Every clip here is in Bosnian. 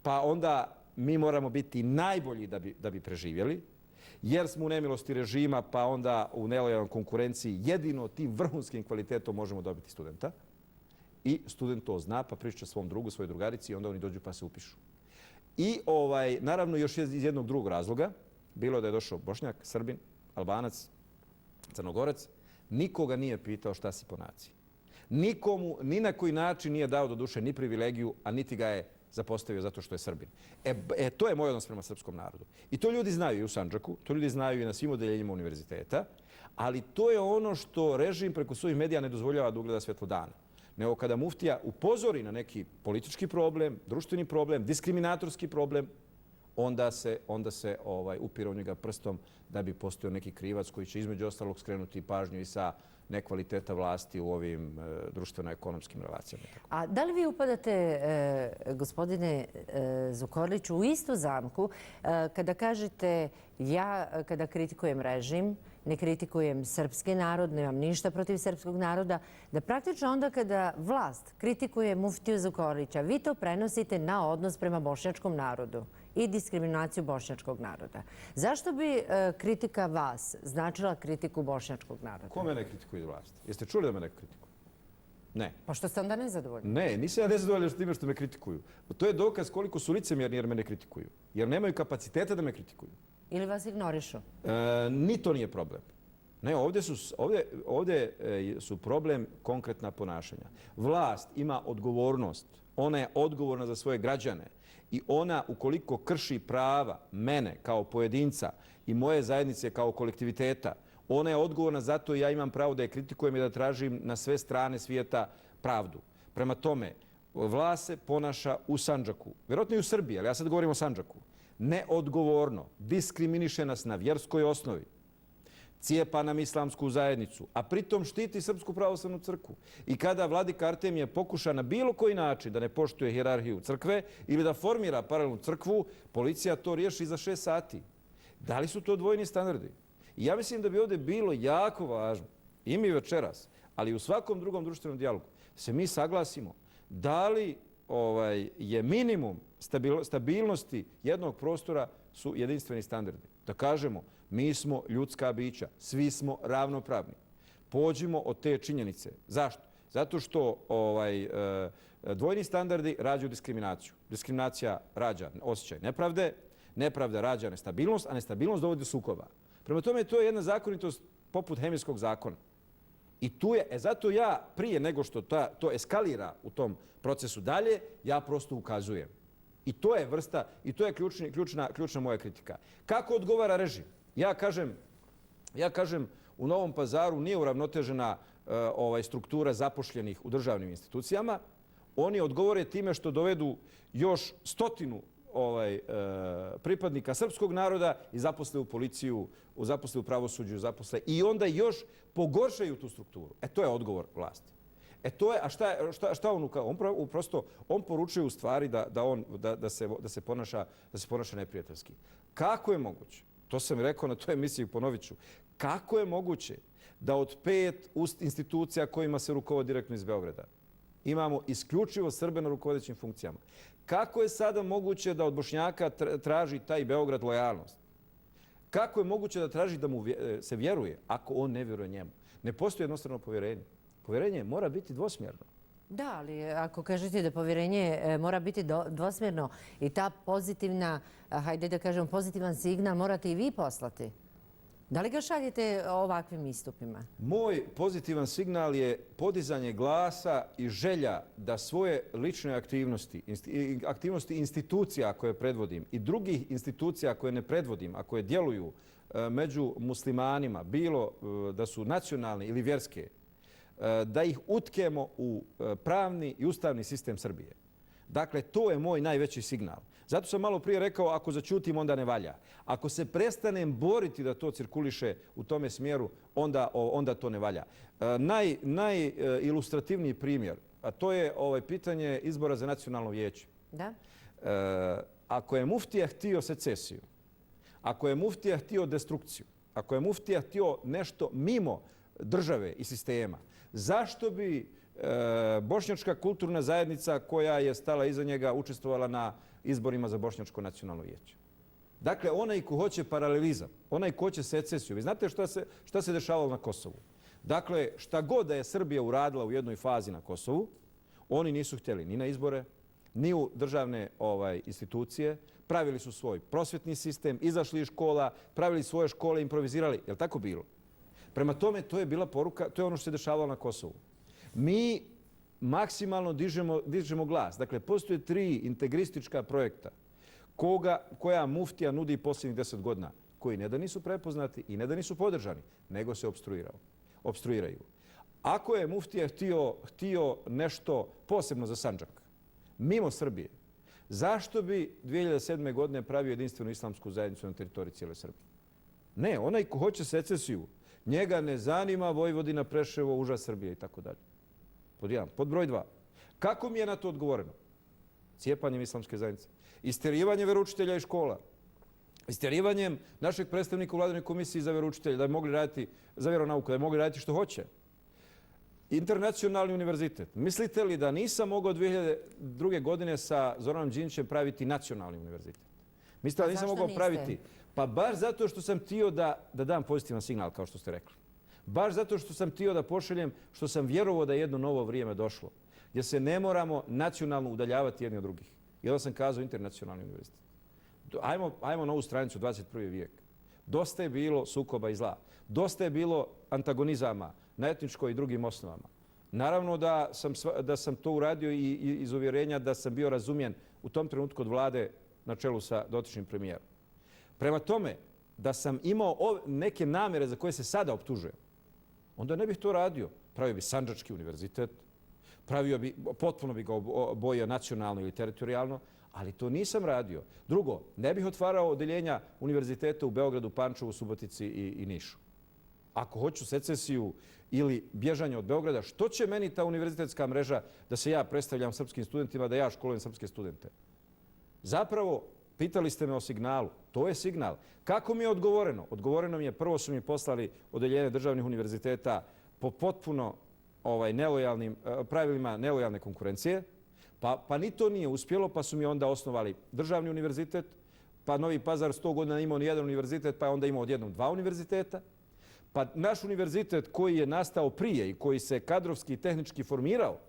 pa onda mi moramo biti najbolji da bi preživjeli, jer smo u nemilosti režima, pa onda u nelojalnoj konkurenciji jedino tim vrhunskim kvalitetom možemo dobiti studenta. I student to zna, pa priča svom drugu, svojoj drugarici i onda oni dođu pa se upišu. I naravno još iz jednog drugog razloga, bilo da je došao Bošnjak, Srbin, Albanac, Crnogorac, nikoga nije pitao šta si po naciji. Nikomu, ni na koji način nije dao do duše ni privilegiju, a niti ga je zapostavio zato što je Srbin. To je moj odnos prema srpskom narodu. I to ljudi znaju i u Sandžaku, to ljudi znaju i na svim odeljenjima univerziteta, ali to je ono što režim preko svojih medija ne dozvoljava da ugleda svjetlo dana. Nego kada muftija upozori na neki politički problem, društveni problem, diskriminatorski problem, onda se upire u njega prstom da bi postojao neki krivac koji će između ostalog skrenuti pažnju i sa nekvaliteta vlasti u ovim društveno-ekonomskim relacijama. A da li vi upadate, gospodine Zukorliću, u istu zamku kada kažete ja kada kritikujem režim, ne kritikujem srpski narod, nemam ništa protiv srpskog naroda, da praktično onda kada vlast kritikuje muftiju Zukorlića, vi to prenosite na odnos prema bošnjačkom narodu i diskriminaciju bošnjačkog naroda. Zašto bi kritika vas značila kritiku bošnjačkog naroda? Ko mene kritikuje iz vlasti? Jeste čuli da me neko kritikuje? Ne. Pa što ste onda nezadovoljni? Ne, nisam ja nezadovoljan s time što me kritikuju. To je dokaz koliko su licemjerni jer me ne kritikuju. Jer nemaju kapaciteta da me kritikuju. Ili vas ignorišu? Ni to nije problem. Ne, ovdje su problem konkretna ponašanja. Vlast ima odgovornost. Ona je odgovorna za svoje građane. I ona, ukoliko krši prava mene kao pojedinca i moje zajednice kao kolektiviteta, ona je odgovorna, zato ja imam pravo da je kritikujem i da tražim na sve strane svijeta pravdu. Prema tome, vlast se ponaša u Sandžaku, vjerojatno i u Srbiji, ali ja sad govorim o Sandžaku, neodgovorno, diskriminiše nas na vjerskoj osnovi, cijepa nam islamsku zajednicu, a pritom štiti Srpsku pravoslavnu crkvu. I kada vladika Artemije pokuša na bilo koji način da ne poštuje hijerarhiju crkve ili da formira paralelnu crkvu, policija to riješi za 6 sati. Da li su to dvojni standardi? I ja mislim da bi ovdje bilo jako važno, i mi večeras, ali i u svakom drugom društvenom dijalogu, se mi saglasimo da li je minimum stabilnosti jednog prostora su jedinstveni standardi. Da kažemo, mi smo ljudska bića, svi smo ravnopravni. Pođimo od te činjenice. Zašto? Zato što dvojni standardi rađaju diskriminaciju. Diskriminacija rađa osjećaj nepravde, nepravda rađa nestabilnost, a nestabilnost dovodi do sukoba. Prema tome, to je jedna zakonitost poput hemijskog zakona. I tu je, zato ja prije nego što to eskalira u tom procesu dalje, ja prosto ukazujem. I to je vrsta, i to je ključna moja kritika. Kako odgovara režim? Ja kažem, u Novom Pazaru nije uravnotežena struktura zapošljenih u državnim institucijama. Oni odgovore time što dovedu još 100 pripadnika srpskog naroda i zaposle u policiju, zaposle u pravosuđu, zaposle i onda još pogoršaju tu strukturu. To je odgovor vlasti. A šta on prosto, on poručuje u stvari da se ponaša neprijateljski. Kako je moguće? To sam rekao na toj emisiji, ponovit ću. Kako je moguće da od 5 institucija kojima se rukovodi direktno iz Beograda imamo isključivo Srbe na rukovodećim funkcijama? Kako je sada moguće da od Bošnjaka traži taj Beograd lojalnost? Kako je moguće da traži da mu se vjeruje ako on ne vjeruje njemu? Ne postoji jednostavno povjerenje. Povjerenje mora biti dvosmjerno. Da, ali ako kažete da povjerenje mora biti dvosmjerno i ta pozitivna, hajde da kažem, pozitivan signal morate i vi poslati. Da li ga šaljete ovakvim istupima? Moj pozitivan signal je podizanje glasa i želja da svoje lične aktivnosti, aktivnosti institucija koje predvodim i drugih institucija koje ne predvodim, a koje djeluju među muslimanima, bilo da su nacionalne ili vjerske, da ih utkemo u pravni i ustavni sistem Srbije. Dakle, to je moj najveći signal. Zato sam malo prije rekao, ako začutim, onda ne valja. Ako se prestanem boriti da to cirkuliše u tome smjeru, onda to ne valja. Najilustrativniji primjer, a to je pitanje izbora za nacionalno vijeće. Da? Ako je muftija htio secesiju, ako je muftija htio destrukciju, ako je muftija htio nešto mimo države i sistema, zašto bi Bošnjačka kulturna zajednica koja je stala iza njega učestvovala na izborima za Bošnjačko nacionalno vijeće. Dakle, onaj ko hoće paralelizam, onaj ko hoće secesiju. Vi znate šta se dešavalo na Kosovu? Dakle, šta god da je Srbija uradila u jednoj fazi na Kosovu, oni nisu htjeli ni na izbore, ni u državne institucije, pravili su svoj prosvjetni sistem, izašli iz škola, pravili svoje škole, improvizirali. Je li tako bilo? Prema tome, to je bila poruka, to je ono što se dešavalo na Kosovu. Mi maksimalno dižemo glas. Dakle, postoje 3 integristička projekta koja muftija nudi posljednjih 10 godina, koji ne da nisu prepoznati i ne da nisu podržani, nego se opstruiraju. Ako je muftija htio nešto posebno za Sandžak, mimo Srbije, zašto bi 2007. godine pravio jedinstvenu islamsku zajednicu na teritoriji cijele Srbije? Ne, onaj ko hoće secesiju, njega ne zanima Vojvodina, Preševo, uža Srbije i tako dalje. Pod 1. Pod broj 2. Kako mi je na to odgovoreno? Cijepanjem islamske zajednice. Isterivanje veroučitelja iz škola. Isterjivanjem našeg predstavnika u Vladinoj komisiji za veroučitelje, da bi mogli raditi za vjeronauku, da bi mogli raditi što hoće. Internacionalni univerzitet. Mislite li da nisam mogao 2002. godine sa Zoranom Đinđićem praviti nacionalni univerzitet? Mislite li da nisam mogao praviti? Pa baš zato što sam htio da dam pozitivan signal, kao što ste rekli. Baš zato što sam htio da pošaljem, što sam vjerovao da je jedno novo vrijeme došlo. Gdje se ne moramo nacionalno udaljavati jedni od drugih. I onda sam kazao internacionalni univerzitet. Ajmo na ovu stranicu, 21. vijek. Dosta je bilo sukoba i zla. Dosta je bilo antagonizama na etničkoj i drugim osnovama. Naravno da sam to uradio i iz uvjerenja da sam bio razumjen u tom trenutku od vlade na čelu sa dotičnim premijerom. Prema tome, da sam imao neke namjere za koje se sada optužujem, onda ne bih to radio. Pravio bi Sandžački univerzitet, potpuno bi ga obojio nacionalno ili teritorijalno, ali to nisam radio. Drugo, ne bih otvarao odeljenja univerziteta u Beogradu, Pančevu, Subotici i Nišu. Ako hoću secesiju ili bježanje od Beograda, što će meni ta univerzitetska mreža da se ja predstavljam srpskim studentima, da ja školujem srpske studente? Zapravo, pitali ste me o signalu. To je signal. Kako mi je odgovoreno? Odgovoreno mi je, prvo su mi poslali odeljenje državnih univerziteta po potpuno nelojalnim pravilima nelojalne konkurencije, pa ni to nije uspjelo, pa su mi onda osnovali državni univerzitet, pa Novi Pazar 100 godina imao ni jedan univerzitet, pa je onda imao odjednom 2 univerziteta. Pa naš univerzitet koji je nastao prije i koji se kadrovski i tehnički formirao,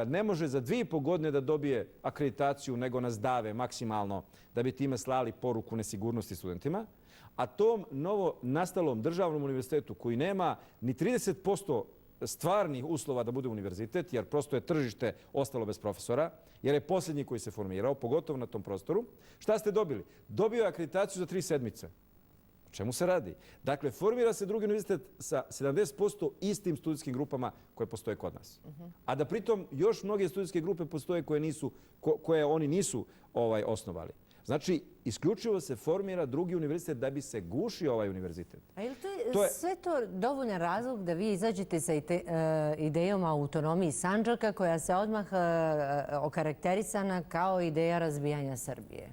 ne može za 2,5 godine da dobije akreditaciju, nego nas dave maksimalno da bi time slali poruku nesigurnosti studentima. A tom novo nastalom državnom univerzitetu koji nema ni 30% stvarnih uslova da bude univerzitet, jer prosto je tržište ostalo bez profesora, jer je posljednji koji se formirao, pogotovo na tom prostoru. Šta ste dobili? Dobio je akreditaciju za 3 sedmice. O čemu se radi? Dakle, formira se drugi univerzitet sa 70% istim studijskim grupama koje postoje kod nas. A da pritom još mnoge studijske grupe postoje koje oni nisu osnovali. Znači, isključivo se formira drugi univerzitet da bi se gušio ovaj univerzitet. A je li sve to dovoljan razlog da vi izađete sa idejom o autonomiji Sandžaka koja se odmah okarakterisana kao ideja razbijanja Srbije?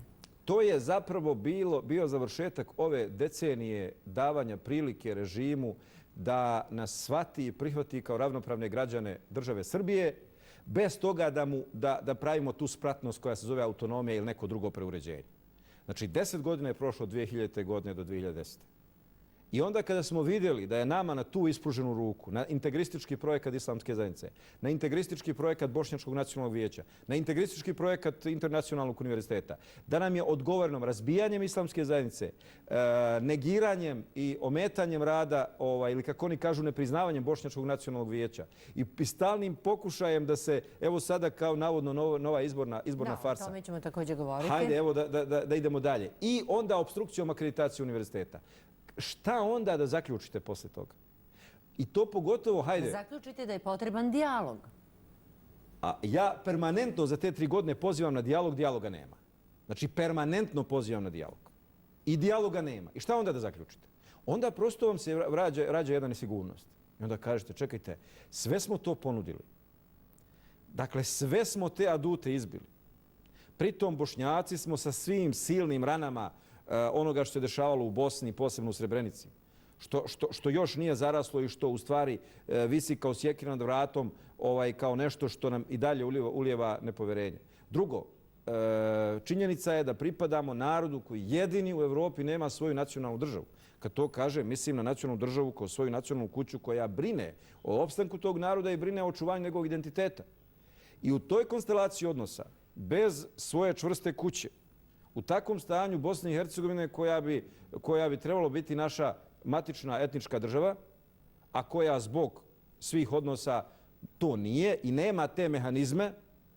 To je zapravo bio završetak ove decenije davanja prilike režimu da nas shvati i prihvati kao ravnopravne građane države Srbije, bez toga da pravimo tu spratnost koja se zove autonomija ili neko drugo preuređenje. Znači, 10 godina je prošlo od 2000. godine do 2010. I onda kada smo vidjeli da je nama na tu ispruženu ruku, na integristički projekat Islamske zajednice, na integristički projekat Bošnjačkog nacionalnog vijeća, na integristički projekat Internacionalnog univerziteta, da nam je odgovoreno razbijanjem Islamske zajednice, negiranjem i ometanjem rada, ili kako oni kažu, nepriznavanjem Bošnjačkog nacionalnog vijeća i stalnim pokušajem da se, evo sada kao navodno nova izborna farsa. Da, o tome ćemo također govoriti. Hajde, evo da idemo dalje. I onda obstrukcijom akreditacije univerziteta. Šta onda da zaključite posle toga? I to pogotovo, hajde... Zaključite da je potreban dijalog. A ja permanentno za te 3 godine pozivam na dijalog, dijaloga nema. Znači, permanentno pozivam na dijalog. I dijaloga nema. I šta onda da zaključite? Onda prosto vam se rađa jedna nesigurnost. I onda kažete, čekajte, sve smo to ponudili. Dakle, sve smo te adute izbili. Pritom, Bošnjaci smo sa svim silnim ranama onoga što se dešavalo u Bosni, posebno u Srebrenici, što još nije zaraslo i što u stvari visi kao sjekira nad vratom, kao nešto što nam i dalje ulijeva nepoverenje. Drugo, činjenica je da pripadamo narodu koji jedini u Evropi nema svoju nacionalnu državu. Kad to kaže, mislim na nacionalnu državu kao svoju nacionalnu kuću koja brine o opstanku tog naroda i brine o očuvanju njegovog identiteta. I u toj konstelaciji odnosa, bez svoje čvrste kuće, u takvom stanju Bosne i Hercegovine koja bi trebalo biti naša matična etnička država, a koja zbog svih odnosa to nije i nema te mehanizme,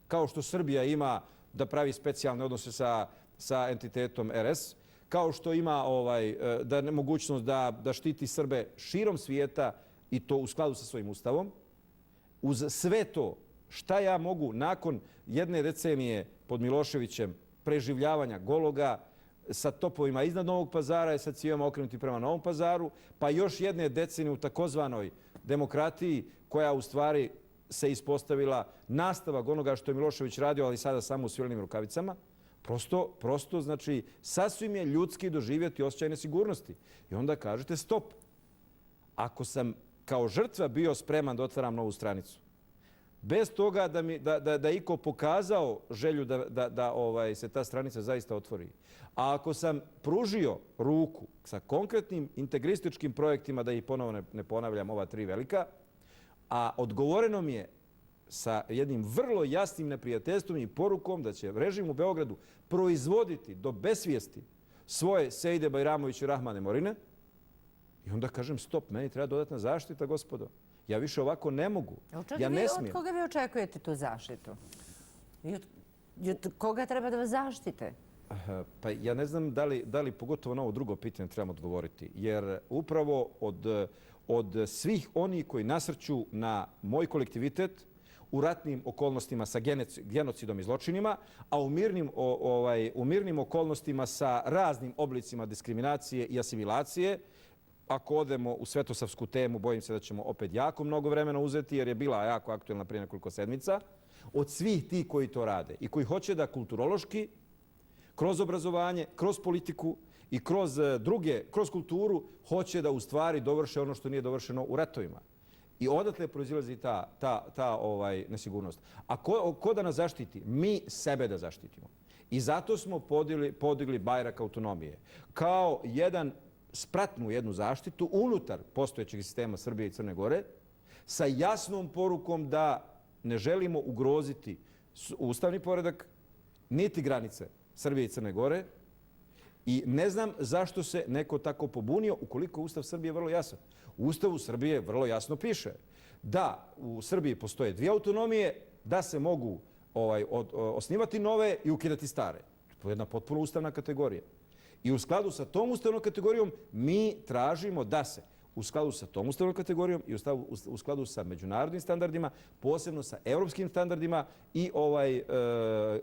kao što Srbija ima da pravi specijalne odnose sa entitetom RS, kao što ima mogućnost da štiti Srbe širom svijeta i to u skladu sa svojim ustavom. Uz sve to, šta ja mogu nakon jedne decenije pod Miloševićem preživljavanja Gologa sa topovima iznad Novog Pazara i sa cijevama okrenuti prema Novom Pazaru, pa još jedne decenije u takozvanoj demokratiji koja u stvari se ispostavila nastavak onoga što je Milošević radio, ali sada samo u svilenim rukavicama. Prosto, znači, sasvim je ljudski doživjeti osjećaj nesigurnosti. I onda kažete stop. Ako sam kao žrtva bio spreman da otvaram novu stranicu, bez toga da iko pokazao želju da se ta stranica zaista otvori. A ako sam pružio ruku sa konkretnim integrističkim projektima, da ih ponovo ne ponavljam, ova tri velika, a odgovoreno mi je sa jednim vrlo jasnim neprijateljstvom i porukom da će režim u Beogradu proizvoditi do besvijesti svoje Sejde Bajramović i Rahmane Morine, i onda kažem stop, meni treba dodatna zaštita, gospodo. Ja više ovako ne mogu. Ja ne smijem. Od koga vi očekujete tu zaštitu? I od koga treba da vas zaštite? Pa ja ne znam da li pogotovo na ovo drugo pitanje trebam odgovoriti. Jer upravo od svih onih koji nasrću na moj kolektivitet u ratnim okolnostima sa genocidom i zločinima, a u mirnim okolnostima sa raznim oblicima diskriminacije i asimilacije, ako odemo u svetosavsku temu, bojim se da ćemo opet jako mnogo vremena uzeti, jer je bila jako aktuelna prije nekoliko sedmica, od svih ti koji to rade i koji hoće da kulturološki, kroz obrazovanje, kroz politiku i kroz kulturu, hoće da u stvari dovrše ono što nije dovršeno u ratovima. I odatle proizilazi ta nesigurnost. A ko da nas zaštiti? Mi sebe da zaštitimo. I zato smo podigli bajrak autonomije. Kao spratnu jednu zaštitu unutar postojećeg sistema Srbije i Crne Gore, sa jasnom porukom da ne želimo ugroziti ustavni poredak, niti granice Srbije i Crne Gore. I ne znam zašto se neko tako pobunio ukoliko Ustav Srbije vrlo jasan. U Ustavu Srbije vrlo jasno piše da u Srbiji postoje dvije autonomije, da se mogu osnivati nove i ukidati stare. To je jedna potpuno ustavna kategorija. I u skladu sa tom ustavnom kategorijom mi tražimo da se u skladu sa tom ustavnom kategorijom i u skladu sa međunarodnim standardima, posebno sa evropskim standardima i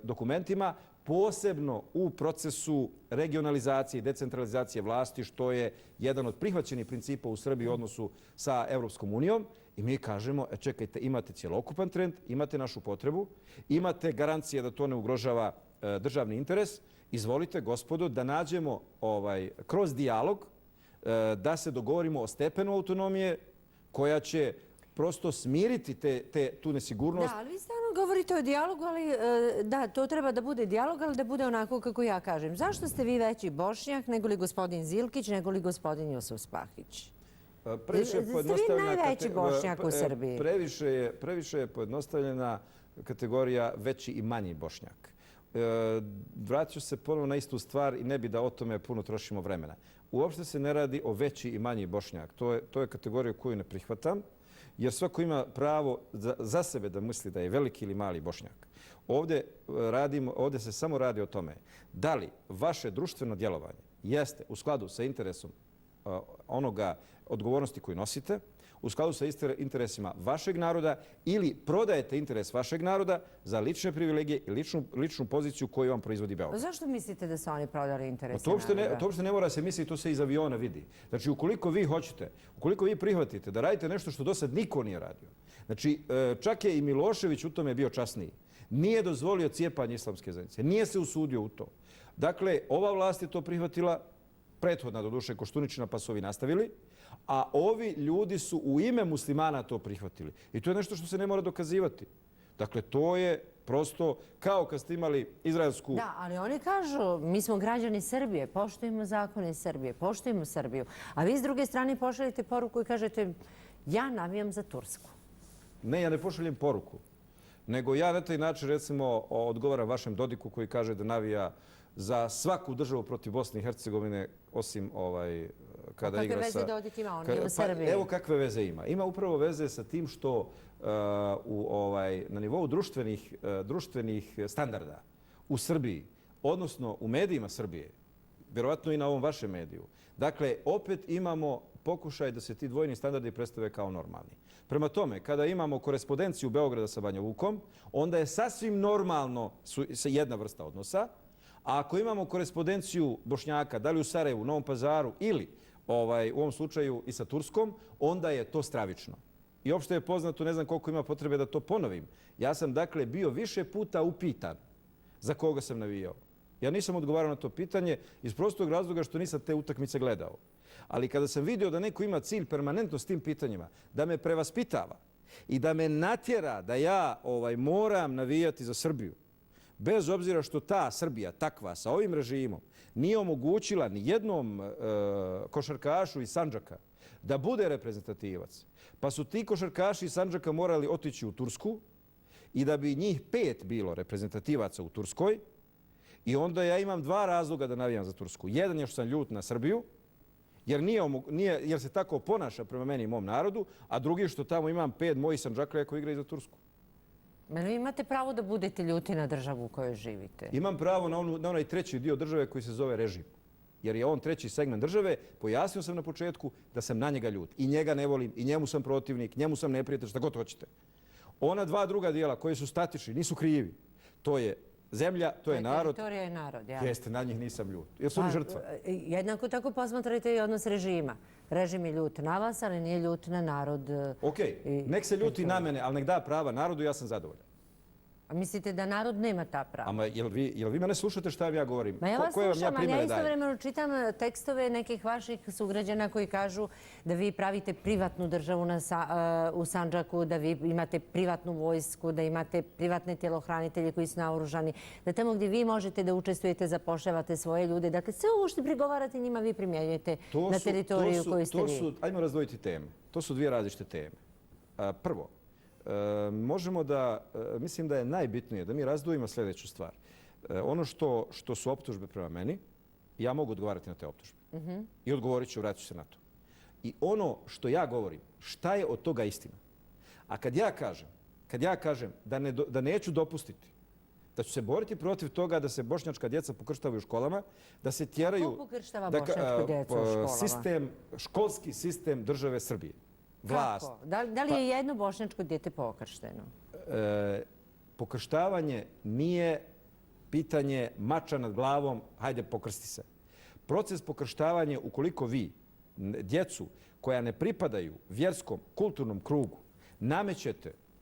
dokumentima, posebno u procesu regionalizacije i decentralizacije vlasti, što je jedan od prihvaćenih principa u Srbiji u odnosu sa Evropskom unijom. I mi kažemo, čekajte, imate cjelokupan trend, imate našu potrebu, imate garancije da to ne ugrožava državni interes. Izvolite, gospodo, da nađemo kroz dijalog, da se dogovorimo o stepenu autonomije koja će prosto smiriti tu nesigurnost. Da, ali vi stalno govorite o dijalogu, ali da, to treba da bude dijalog, ali da bude onako kako ja kažem. Zašto ste vi veći Bošnjak nego li gospodin Zilkić, nego li gospodin Jusuf Spahić? Ste vi najveći Bošnjak u Srbiji? Previše je pojednostavljena kategorija veći i manji Bošnjak. Vratit ću se ponovno na istu stvar i ne bi da o tome puno trošimo vremena. Uopšte se ne radi o veći i manji Bošnjak. To je kategorija koju ne prihvatam, jer svako ima pravo za sebe da misli da je veliki ili mali Bošnjak. Ovdje se samo radi o tome da li vaše društveno djelovanje jeste u skladu sa interesom onoga odgovornosti koju nosite, u skladu sa interesima vašeg naroda ili prodajete interes vašeg naroda za lične privilegije i ličnu poziciju koju vam proizvodi Beograd. Zašto mislite da su oni prodali interese naroda? To uopšte ne mora se misliti, to se iz aviona vidi. Znači, ukoliko vi hoćete, ukoliko vi prihvatite da radite nešto što do sad niko nije radio, znači, čak je i Milošević u tome bio časniji, nije dozvolio cijepanje islamske zajednice, nije se usudio u to. Dakle, ova vlast je to prihvatila, prethodna do duše Koštuničina, pa su ovi nastavili, a ovi ljudi su u ime muslimana to prihvatili. I to je nešto što se ne mora dokazivati. Dakle, to je prosto kao kad ste imali izraelsku... Da, ali oni kažu, mi smo građani Srbije, poštujemo zakone Srbije, poštujemo Srbiju. A vi s druge strane pošaljete poruku i kažete, ja navijam za Tursku. Ne, ja ne pošaljem poruku. Nego ja na taj način, recimo, odgovaram vašem Dodiku koji kaže da navija za svaku državu protiv Bosne i Hercegovine, osim kada igra sa... Kakve veze Dodik ima? On ima Srbije. Evo kakve veze ima. Ima upravo veze sa tim što na nivou društvenih standarda u Srbiji, odnosno u medijima Srbije, vjerovatno i na ovom vašem mediju, dakle, opet imamo pokušaj da se ti dvojni standardi predstave kao normalni. Prema tome, kada imamo korespondenciju Beograda sa Banja Lukom, onda je sasvim normalno jedna vrsta odnosa, a ako imamo korespondenciju Bošnjaka, da li u Sarajevu, Novom Pazaru ili u ovom slučaju i sa Turskom, onda je to stravično. I opšte je poznato, ne znam koliko ima potrebe da to ponovim. Ja sam dakle bio više puta upitan za koga sam navijao. Ja nisam odgovarao na to pitanje iz prostog razloga što nisam te utakmice gledao. Ali kada sam vidio da neko ima cilj permanentno s tim pitanjima, da me prevaspitava i da me natjera da ja moram navijati za Srbiju, bez obzira što ta Srbija takva sa ovim režimom nije omogućila ni jednom košarkašu iz Sandžaka da bude reprezentativac, pa su ti košarkaši iz Sandžaka morali otići u Tursku i da bi njih 5 bilo reprezentativaca u Turskoj, i onda ja imam 2 razloga da navijam za Tursku. Jedan je što sam ljut na Srbiju, jer se tako ponaša prema meni i mom narodu, a drugi je što tamo imam 5 mojih Sandžaklija koji igraju za Tursku. Vi imate pravo da budete ljuti na državu u kojoj živite. Imam pravo na onaj treći dio države koji se zove režim. Jer je on treći segment države. Pojasnio sam na početku da sam na njega ljut. I njega ne volim, i njemu sam protivnik, njemu sam neprijatelj, šta god hoćete. Ona 2 druga dijela koji su statični, nisu krivi. To je zemlja, to je narod. Teritorija je narod, ja. Jeste, na njih nisam ljut. Jer su oni žrtva. Jednako tako posmatrajte i odnos režima. Režim je ljut na vas, ali nije ljut na narod. Okej, nek se ljuti na mene, ali nek da prava narodu, ja sam zadovoljan. A mislite da narod nema ta prava? Ama jel vi mene slušate šta ja govorim? Ma ja vas slušam, ali ja istovremeno čitam tekstove nekih vaših sugrađana koji kažu da vi pravite privatnu državu u Sandžaku, da vi imate privatnu vojsku, da imate privatne tjelohranitelje koji su naoružani, da tamo gdje vi možete da učestvujete, zapošljavate svoje ljude. Dakle, sve ovo što prigovarate njima vi primjenjujete na teritoriju koju ste vi. Ajmo razdvojiti teme. To su 2 različite teme. Prvo, možemo da, mislim da je najbitnije da mi razdvojimo sljedeću stvar. Ono što su optužbe prema meni, ja mogu odgovarati na te optužbe. I odgovorit ću, vratit ću se na to. I ono što ja govorim, šta je od toga istina? A kad ja kažem da neću dopustiti, da ću se boriti protiv toga da se bošnjačka djeca pokrštavaju u školama, da se tjeraju... Ko pokrštava bošnjačku djecu u školama? Školski sistem države Srbije. Vlast. Kako? Da li je jedno bošnjačko dijete pokršteno? Pokrštavanje nije pitanje mača nad glavom, hajde pokrsti se. Proces pokrštavanja, ukoliko vi djecu koja ne pripadaju vjerskom, kulturnom krugu,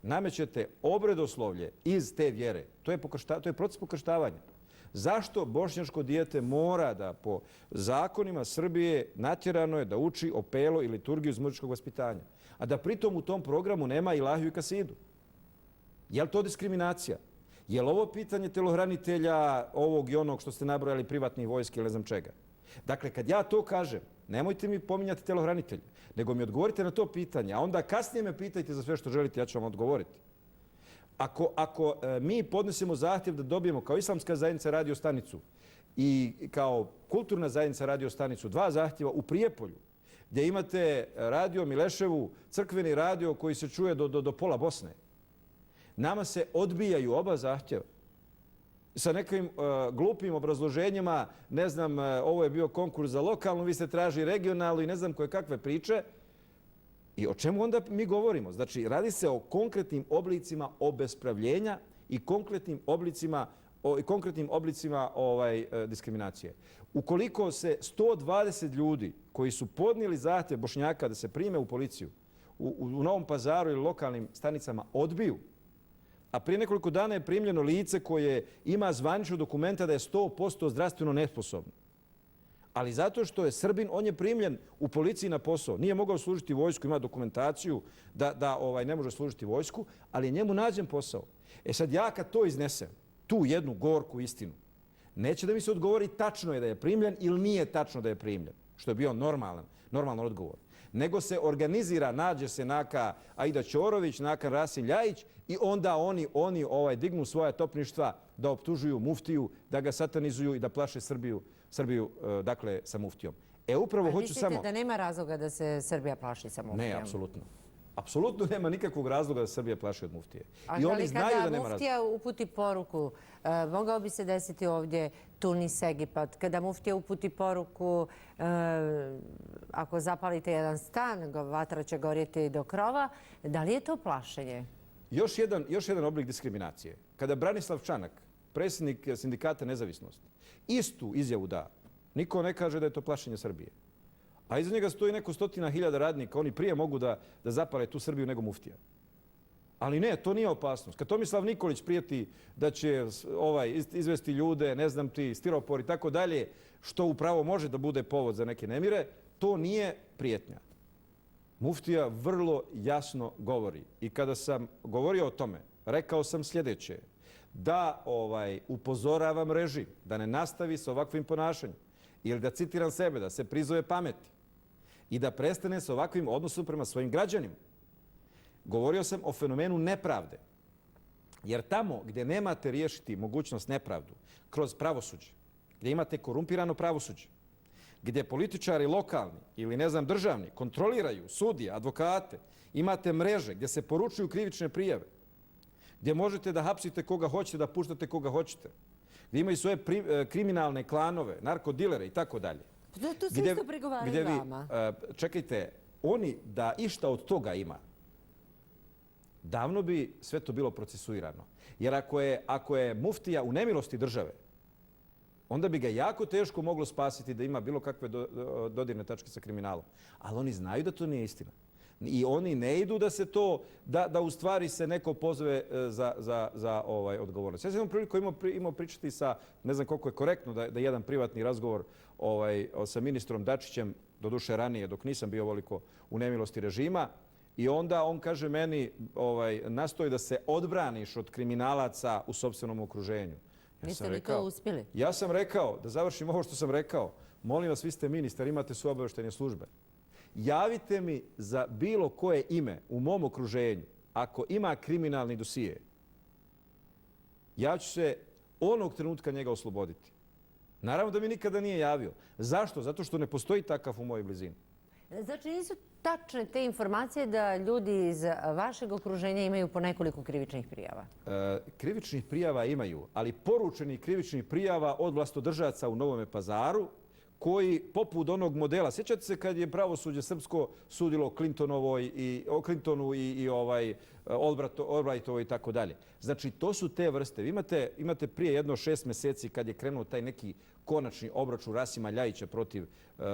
namećete obredoslovlje iz te vjere, to je proces pokrštavanja. Zašto bošnjačko dijete mora da po zakonima Srbije natjerano je da uči opelo i liturgiju iz muzičkog vaspitanja, a da pritom u tom programu nema ilahiju i kasidu? Je li to diskriminacija? Je li ovo pitanje telohranitelja ovog i onog što ste nabrojali privatnih vojske ili ne znam čega? Dakle, kad ja to kažem, nemojte mi pominjati telohranitelje, nego mi odgovorite na to pitanje, a onda kasnije me pitajte za sve što želite, ja ću vam odgovoriti. Ako mi podnesemo zahtjev da dobijemo kao islamska zajednica radio stanicu i kao kulturna zajednica radio stanicu 2 zahtjeva u Prijepolju, gdje imate radio Mileševu, crkveni radio koji se čuje do pola Bosne, nama se odbijaju oba zahtjeva sa nekim glupim obrazloženjima, ne znam, ovo je bio konkurs za lokalnu, vi ste traži regionalnu i ne znam koje kakve priče. I o čemu onda mi govorimo? Znači, radi se o konkretnim oblicima obespravljenja i konkretnim oblicima diskriminacije. Ukoliko se 120 ljudi koji su podnijeli zahtjev Bošnjaka da se prime u policiju u Novom Pazaru ili lokalnim stanicama odbiju, a prije nekoliko dana je primljeno lice koje ima zvanično dokumenta da je 100% zdravstveno nesposobno, Ali zato što je Srbin, on je primljen u policiji na posao. Nije mogao služiti vojsku, ima dokumentaciju da ne može služiti vojsku, ali je njemu nađen posao. E sad ja kad to iznesem, tu jednu gorku istinu, neće da mi se odgovori tačno je da je primljen ili nije tačno da je primljen, što je bio normalan odgovor. Nego se organizira, nađe se naka Aida Ćorović, naka Rasim Ljajić i onda oni dignu svoja topništva da optužuju muftiju, da ga satanizuju i da plaše Srbiju dakle, sa muftijom. Upravo hoću samo... Mislite da nema razloga da se Srbija plaši sa muftijom? Ne, apsolutno. Apsolutno nema nikakvog razloga da Srbija plaši od muftije. I oni znaju da nema razloga. Kada muftija uputi poruku, mogao bi se desiti ovdje Tunis, Egipat, kada muftija uputi poruku, ako zapalite jedan stan, vatra će gorjeti do krova, da li je to plašenje? Još jedan oblik diskriminacije. Kada Branislav Čanak, predsjednik sindikata Nezavisnost, istu izjavu da, niko ne kaže da je to plašenje Srbije. A iza njega stoji neko 100.000 radnika, oni prije mogu da zapale tu Srbiju nego muftija. Ali ne, to nije opasnost. Kad Tomislav Nikolić prijeti da će izvesti ljude, ne znam ti, stiropor i tako dalje, što upravo može da bude povod za neke nemire, to nije prijetnja. Muftija vrlo jasno govori. I kada sam govorio o tome, rekao sam sljedeće, da upozoravam režim da ne nastavi sa ovakvim ponašanjem ili da citiram sebe, da se prizove pameti i da prestane sa ovakvim odnosom prema svojim građanima. Govorio sam o fenomenu nepravde. Jer tamo gdje nemate riješiti mogućnost nepravdu kroz pravosuđe, gdje imate korumpirano pravosuđe, gdje političari lokalni ili ne znam državni kontroliraju sudije, advokate, imate mreže gdje se poručuju krivične prijave, gdje možete da hapsite koga hoćete, da puštate koga hoćete, gdje imaju svoje kriminalne klanove, narkodilere i tako dalje. To se isto pregovaraju vama. Čekajte, oni da išta od toga ima, davno bi sve to bilo procesuirano. Jer ako je muftija u nemilosti države, onda bi ga jako teško moglo spasiti da ima bilo kakve dodirne tačke sa kriminalom. Ali oni znaju da to nije istina. I oni ne idu da se to, da u stvari se neko pozove za odgovornost. Ja sam priliku imao pričati sa, ne znam koliko je korektno da jedan privatni razgovor sa ministrom Dačićem, doduše ranije, dok nisam bio ovoliko u nemilosti režima, i onda on kaže meni, nastoji da se odbraniš od kriminalaca u sopstvenom okruženju. Niste li to uspjeli? Ja sam rekao, da završim ovo što sam rekao, molim vas, vi ste ministar, imate su obavještajne službe. Javite mi za bilo koje ime u mom okruženju, ako ima kriminalni dosije, ja ću se onog trenutka njega osloboditi. Naravno da mi nikada nije javio. Zašto? Zato što ne postoji takav u mojoj blizini. Znači nisu tačne te informacije da ljudi iz vašeg okruženja imaju po nekoliko krivičnih prijava? Krivičnih prijava imaju, ali poručenih krivičnih prijava od vlastodržaca u Novome Pazaru, koji poput onog modela, sjećate se kad je pravosuđe srpsko sudilo Clintonu i Albrightovoj i tako dalje. Znači, to su te vrste. Vi imate prije jedno 6 mjeseci kad je krenuo taj neki konačni obračun Rasima Ljajića protiv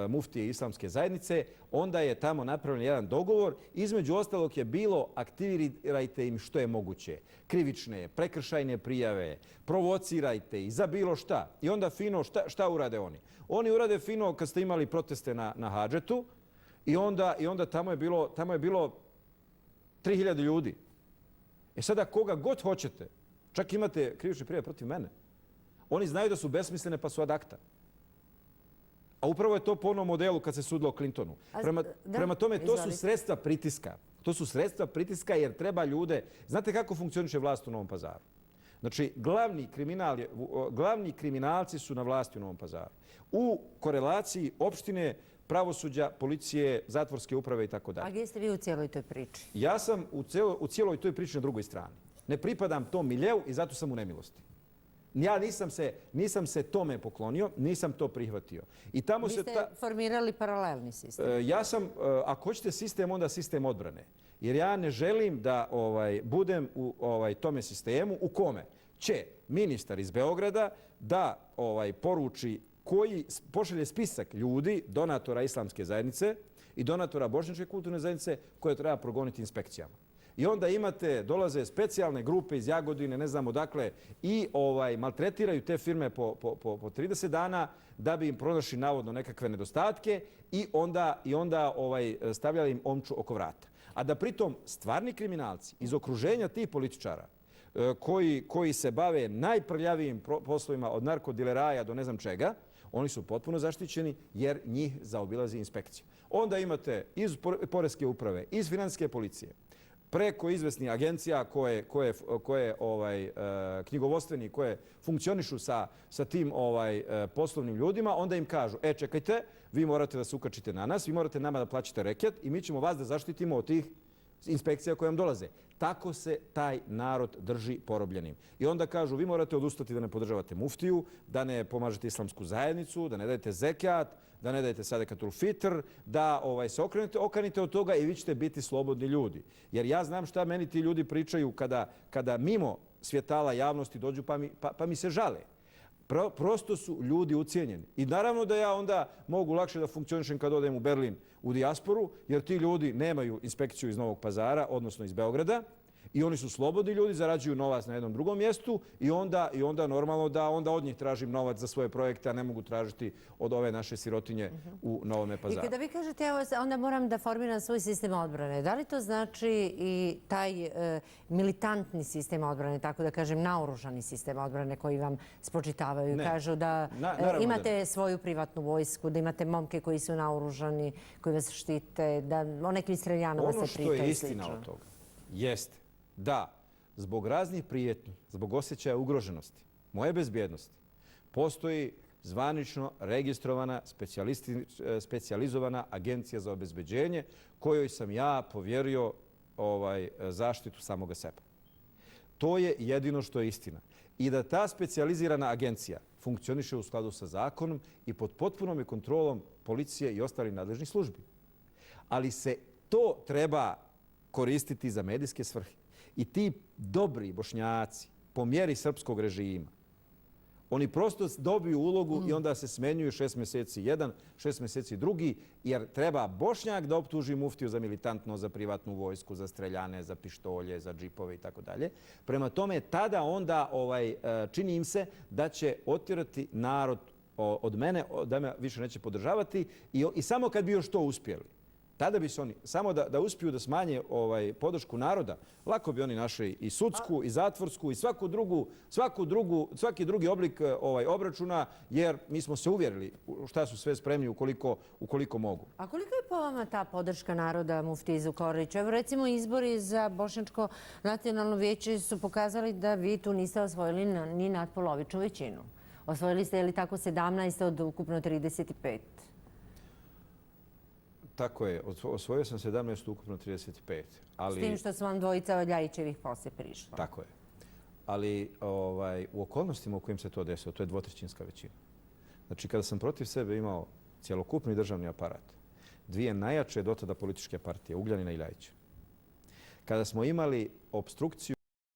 muftije islamske zajednice, onda je tamo napravljen jedan dogovor. Između ostalog je bilo aktivirajte im što je moguće. Krivične, prekršajne prijave, provocirajte ih za bilo šta. I onda fino šta urade oni? Oni urade fino kad ste imali proteste na Hadžetu i onda tamo je bilo 3000 ljudi. Sada koga god hoćete, čak imate krivične prijave protiv mene, oni znaju da su besmislene pa su ad acta. A upravo je to po onom modelu kad se sudilo Clintonu. Prema tome, to su sredstva pritiska. To su sredstva pritiska jer treba ljude... Znate kako funkcioniše vlast u Novom Pazaru? Znači, glavni kriminalci su na vlasti u Novom Pazaru. U korelaciji opštine, pravosuđa, policije, zatvorske uprave i tako dalje. A gdje ste vi u cijeloj toj priči? Ja sam u cijeloj toj priči na drugoj strani. Ne pripadam tom miljeu i zato sam u nemilosti. Ja nisam se tome poklonio, nisam to prihvatio. Vi ste formirali paralelni sistem. Ja sam, ako hoćete sistem, onda sistem odbrane. Jer ja ne želim da budem u tome sistemu u kome će ministar iz Beograda da poruči koji pošalje spisak ljudi, donatora islamske zajednice i donatora bošnjačke kulturne zajednice koje treba progoniti inspekcijama. I onda dolaze specijalne grupe iz Jagodine, ne znam odakle, i maltretiraju te firme po 30 dana da bi im pronašli navodno nekakve nedostatke i onda stavljali im omču oko vrata. A da pritom stvarni kriminalci iz okruženja tih političara koji se bave najprljavijim poslovima od narkodileraja do ne znam čega, oni su potpuno zaštićeni jer njih zaobilazi inspekcija. Onda imate iz poreske uprave, iz financijske policije, preko izvesnih agencija koje knjigovodstveni, koje funkcionišu sa tim poslovnim ljudima, onda im kažu, čekajte, vi morate da se ukačite na nas, vi morate nama da plaćate reket i mi ćemo vas da zaštitimo od tih inspekcija koje vam dolaze. Tako se taj narod drži porobljenim. I onda kažu, vi morate odustati da ne podržavate muftiju, da ne pomažete islamsku zajednicu, da ne dajete zekat, da ne dajete sadekatul fitr, da se okanite od toga i vi ćete biti slobodni ljudi. Jer ja znam šta meni ti ljudi pričaju kada mimo svjetala javnosti dođu pa mi se žale. Prosto su ljudi ucijenjeni. I naravno da ja onda mogu lakše da funkcionišem kad odem u Berlin u dijasporu, jer ti ljudi nemaju inspekciju iz Novog Pazara, odnosno iz Beograda, i oni su slobodni ljudi, zarađuju novac na jednom drugom mjestu i onda normalno da onda od njih tražim novac za svoje projekte, a ne mogu tražiti od ove naše sirotinje u Novome Pazaru. I kada vi kažete, evo, onda moram da formiram svoj sistem odbrane, da li to znači i taj militantni sistem odbrane, tako da kažem, naoružani sistem odbrane koji vam spočitavaju? Ne. Kažu da imate svoju privatnu vojsku, da imate momke koji su naoružani, koji vas štite, da o nekim streljanama se priča i slično. Ono što je istina od toga jeste da zbog raznih prijetnji, zbog osjećaja ugroženosti, moje bezbjednosti, postoji zvanično registrovana specijalizovana agencija za obezbeđenje kojoj sam ja povjerio zaštitu samoga sebe. To je jedino što je istina. I da ta specijalizirana agencija funkcioniše u skladu sa zakonom i pod potpunom kontrolom policije i ostalih nadležnih službi. Ali se to treba koristiti za medijske svrhe. I ti dobri Bošnjaci po mjeri srpskog režima, oni prosto dobiju ulogu i onda se smenjuju 6 mjeseci jedan, 6 mjeseci drugi, jer treba Bošnjak da optuži muftiju za militantno, za privatnu vojsku, za streljane, za pištolje, za džipove i tako dalje. Prema tome, tada onda čini im se da će otjerati narod od mene, da me više neće podržavati i samo kad bi još to uspjeli, tada bi se oni, samo da uspiju da smanje podršku naroda, lako bi oni našli i sudsku, i zatvorsku, i svaki drugi oblik obračuna, jer mi smo se uvjerili šta su sve spremni ukoliko mogu. A koliko je po vama ta podrška naroda muftiji Zukorliću? Evo recimo izbori za Bošnjačko nacionalno vijeće su pokazali da vi tu niste osvojili ni nadpolovičnu većinu. Osvojili ste, je li tako, 17 od ukupno 35? Tako je, osvojio sam 17, ukupno 35. S tim što su vam dvojica od Ljajićevih poslije prišla. Tako je. Ali u okolnostima u kojim se to desilo, to je dvotrećinska većina. Znači, kada sam protiv sebe imao cjelokupni državni aparat, dvije najjače do tada političke partije, Ugljanina i Ljajića, kada smo imali opstrukciju